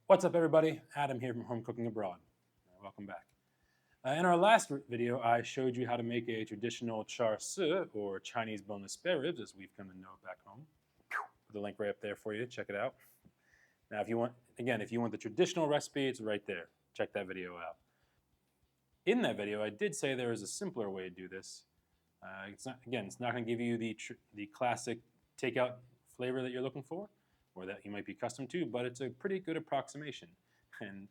What's up, everybody? Adam here from Home Cooking Abroad. Welcome back. In our last video, I showed you how to make a traditional char siu, or Chinese boneless spare ribs, as we've come to know it back home. Put the link right up there for you. Check it out. Now, if you want the traditional recipe, it's right there. Check that video out. In that video, I did say there is a simpler way to do this. It's not going to give you the classic takeout flavor that you're looking for, or that you might be accustomed to, but it's a pretty good approximation. And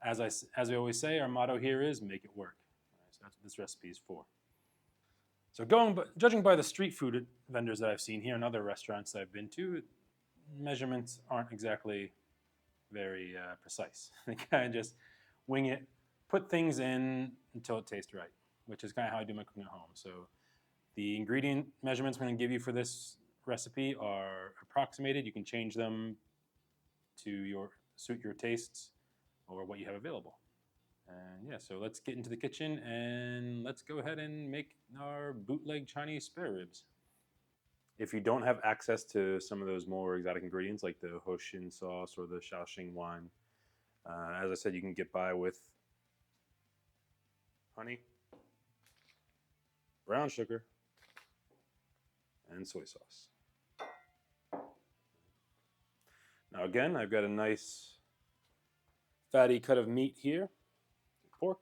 as we always say, our motto here is make it work. So that's what this recipe is for. So judging by the street food vendors that I've seen here and other restaurants that I've been to, measurements aren't exactly very precise. They kind of just wing it, put things in until it tastes right, which is kind of how I do my cooking at home. So the ingredient measurements I'm going to give you for this recipe are approximated. You can change them to suit your tastes or what you have available. And yeah, so let's get into the kitchen and let's go ahead and make our bootleg Chinese spare ribs. If you don't have access to some of those more exotic ingredients like the Holystone sauce or the Shaoxing wine, as I said, you can get by with honey, brown sugar, and soy sauce. Now again, I've got a nice fatty cut of meat here, pork.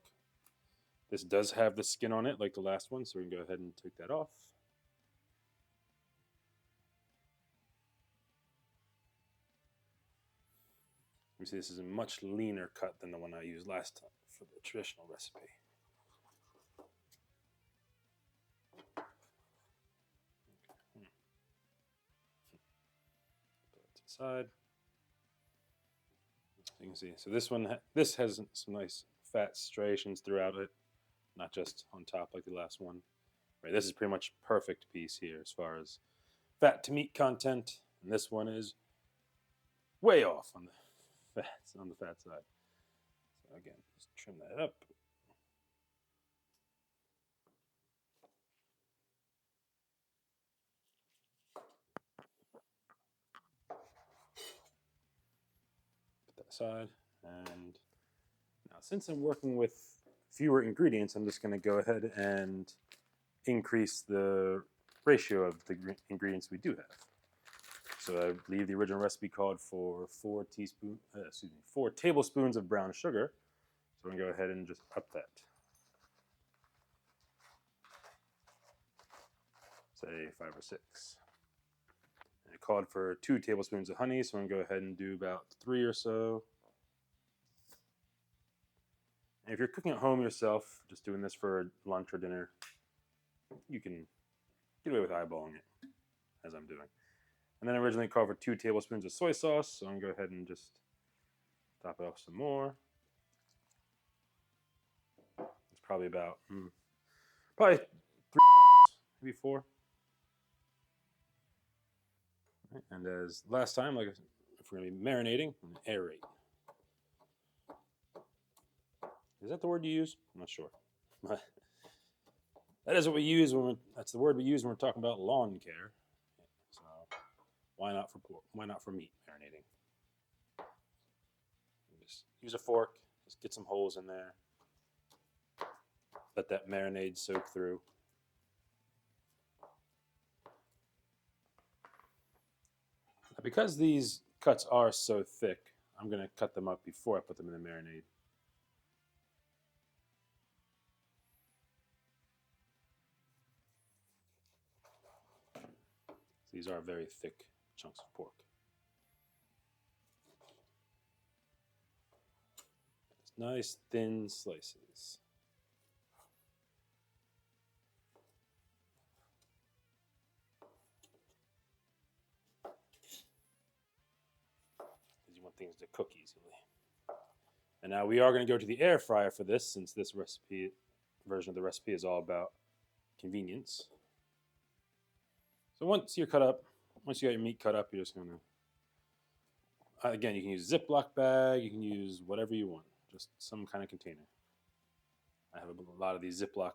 This does have the skin on it like the last one, so we can go ahead and take that off. You see this is a much leaner cut than the one I used last time for the traditional recipe. Put it to the side. You can see, so this has some nice fat striations throughout it, not just on top like the last one. Right, this is pretty much perfect piece here as far as fat to meat content, and this one is way off on the fat side. So again, just trim that up. Put that aside, and now since I'm working with fewer ingredients, I'm just going to go ahead and increase the ratio of the ingredients we do have. So I believe the original recipe called for 4 tablespoons of brown sugar. So we're going to go ahead and just up that. Say 5 or 6. And it called for 2 tablespoons of honey, so I'm going to go ahead and do about 3 or so. And if you're cooking at home yourself, just doing this for lunch or dinner, you can get away with eyeballing it, as I'm doing. And then I originally called for 2 tablespoons of soy sauce, so I'm going to go ahead and just top it off some more. It's probably about, probably 3 cups, maybe 4. And as last time, like if we're going to be marinating, I'm going to aerate. Is that the word you use? I'm not sure. That is what we use that's the word we use when we're talking about lawn care. So why not for pork? Why not for meat marinating? Just use a fork. Just get some holes in there. Let that marinade soak through. Now, because these cuts are so thick, I'm going to cut them up before I put them in the marinade. These are very thick chunks of pork. Nice thin slices. Because you want things to cook easily. And now we are going to go to the air fryer for this, since this version of the recipe is all about convenience. So once you got your meat cut up, you're just going to, again, you can use a Ziploc bag, you can use whatever you want, just some kind of container. I have a lot of these Ziploc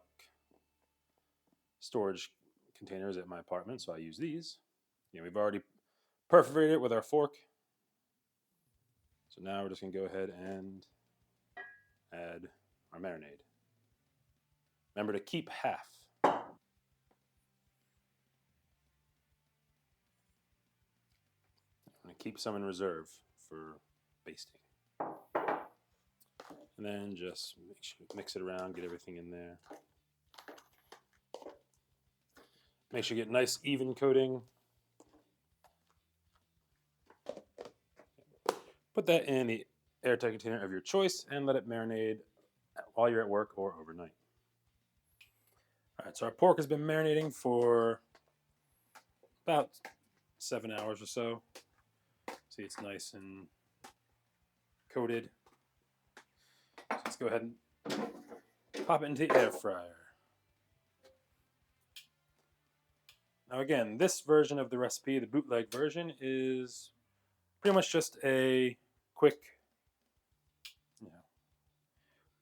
storage containers at my apartment, so I use these. We've already perforated it with our fork. So now we're just going to go ahead and add our marinade. Remember to keep half. I'm going to keep some in reserve for basting. And then just make sure mix it around, get everything in there. Make sure you get nice even coating. Put that in the airtight container of your choice and let it marinate while you're at work or overnight. All right, so our pork has been marinating for about 7 hours or so. See, it's nice and coated. So let's go ahead and pop it into the air fryer. Now again, this version of the recipe, the bootleg version, is pretty much just a quick,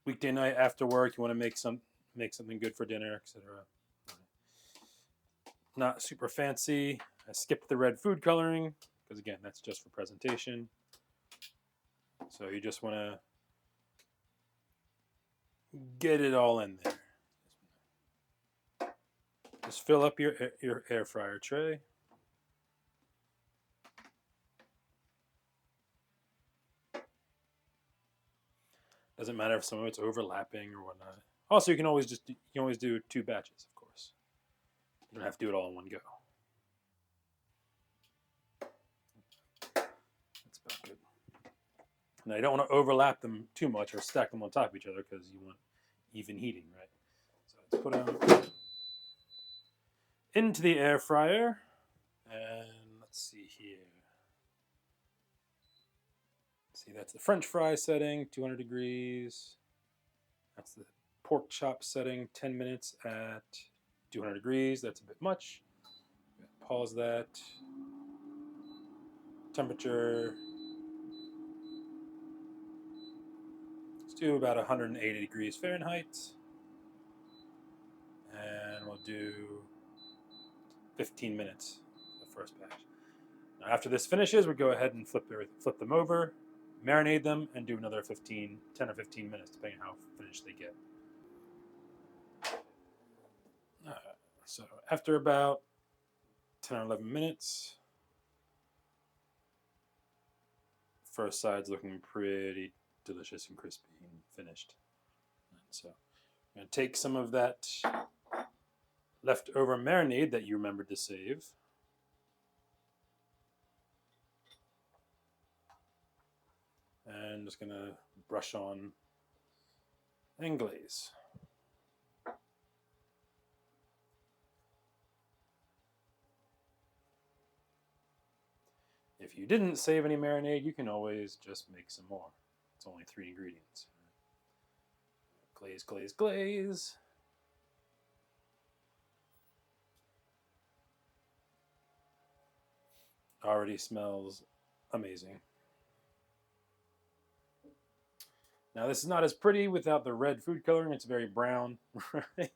weekday night after work. You want to make something good for dinner, etc. Not super fancy. I skipped the red food coloring because again, that's just for presentation. So you just want to get it all in there. Just fill up your air fryer tray. Doesn't matter if some of it's overlapping or whatnot. Also, you can always do 2 batches, of course. You don't have to do it all in one go. That's about good. Now you don't want to overlap them too much or stack them on top of each other because you want even heating, right? So let's put them into the air fryer, and let's see here. See, that's the French fry setting, 200 degrees. That's the pork chop setting, 10 minutes at 200 degrees. That's a bit much. Pause that. Temperature. Let's do about 180 degrees Fahrenheit. And we'll do 15 minutes, the first batch. Now after this finishes, we go ahead and flip them over, marinate them, and do another 10 or 15 minutes, depending on how finished they get. So after about 10 or 11 minutes, first side's looking pretty delicious and crispy and finished. And so I'm going to take some of that leftover marinade that you remembered to save. And just going to brush on and glaze. If you didn't save any marinade, you can always just make some more. It's only 3 ingredients. Glaze, glaze, glaze. Already smells amazing. Now this is not as pretty without the red food coloring. It's very brown, right?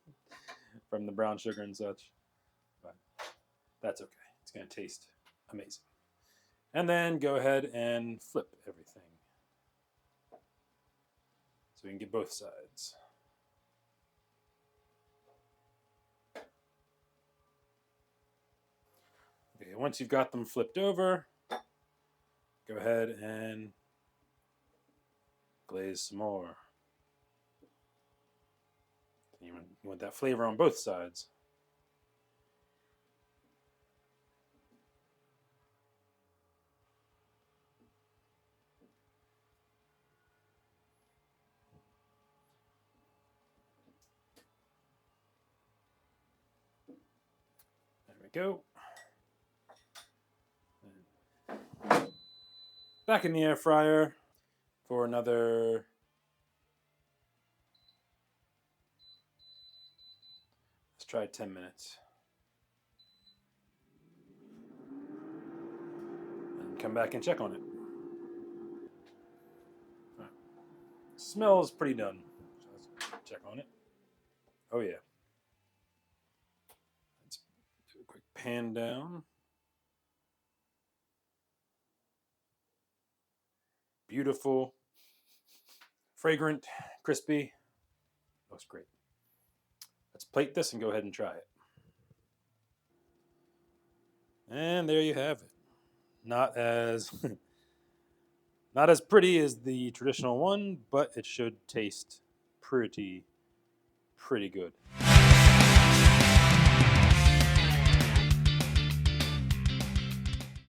From the brown sugar and such. But that's okay. It's going to taste amazing. And then go ahead and flip everything. So we can get both sides. Okay, once you've got them flipped over, go ahead and glaze some more. You want that flavor on both sides. There we go. Back in the air fryer for another 10 minutes. And come back and check on it. Right. Smells pretty done. So let's check on it. Oh yeah. Let's do a quick pan down. beautiful, fragrant, crispy. Looks great. Let's plate this and go ahead and try it. And there you have it. Not as not as pretty as the traditional one, but it should taste pretty good.